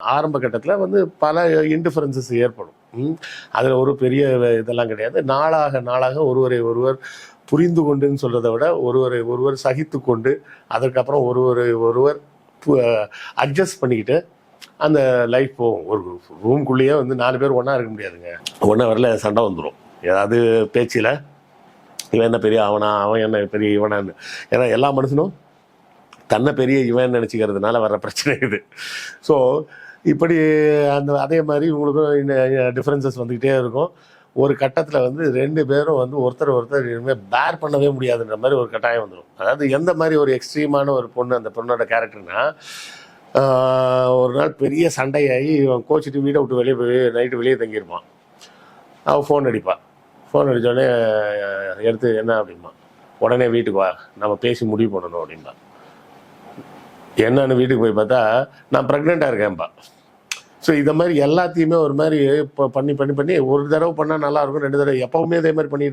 ஆரம்ப கட்டத்தில் வந்து பல இன்டிஃபரன்சஸ் ஏற்படும். அதில் ஒரு பெரிய இதெல்லாம் கிடையாது. நாளாக நாளாக ஒருவரை ஒருவர் புரிந்து கொண்டுன்னு சொல்கிறத விட ஒருவரை ஒருவர் சகித்து கொண்டு அதற்கப்புறம் ஒருவரை ஒருவர் அட்ஜஸ்ட் பண்ணிக்கிட்டு அந்த லைஃப் போகும். ஒரு ரூம்குள்ளேயே வந்து 4 பேர் ஒன்றா இருக்க முடியாதுங்க. 1 ஹவரில் சண்டை வந்துடும். ஏதாவது பேச்சில் இவன் என்ன பெரிய அவனா, அவன் என்ன பெரிய இவனான்னு. ஏன்னா எல்லா மனுஷனும் தன்னை பெரிய இவன் நினச்சிக்கிறதுனால வர்ற பிரச்சனை இது. ஸோ இப்படி அதே மாதிரி இவங்களுக்கும் டிஃப்ரென்சஸ் வந்துக்கிட்டே இருக்கும். ஒரு கட்டத்தில் வந்து 2 பேரும் வந்து ஒருத்தர் இனிமேல் பேர் பண்ணவே முடியாதுன்ற மாதிரி ஒரு கட்டாயம் வந்துடும். அதாவது எந்த மாதிரி ஒரு எக்ஸ்ட்ரீமான ஒரு பொண்ணு, அந்த பொண்ணோட கேரக்டர்னா, ஒரு நாள் பெரிய சண்டையாகி இவன் கோச்சிட்டு வீட்டை விட்டு வெளியே போய் நைட்டு வெளியே தங்கியிருப்பான். அவன் ஃபோன் அடிப்பான். ஃபோன் அடித்தோடனே எடுத்து என்ன அப்படின்பா, உடனே வீட்டுக்கு வா, நம்ம பேசி முடிவு பண்ணணும் அப்படின்பா. என்னன்னு வீட்டுக்கு போய் பார்த்தா நான் ப்ரெக்னெண்ட்டாக இருக்கேன்பா. ஸோ இதை மாதிரி எல்லாத்தையுமே ஒரு மாதிரி இப்போ பண்ணி ஒரு தடவை பண்ணால் நல்லாயிருக்கும், 2 தடவை எப்போவுமே இதே மாதிரி பண்ணிட்டு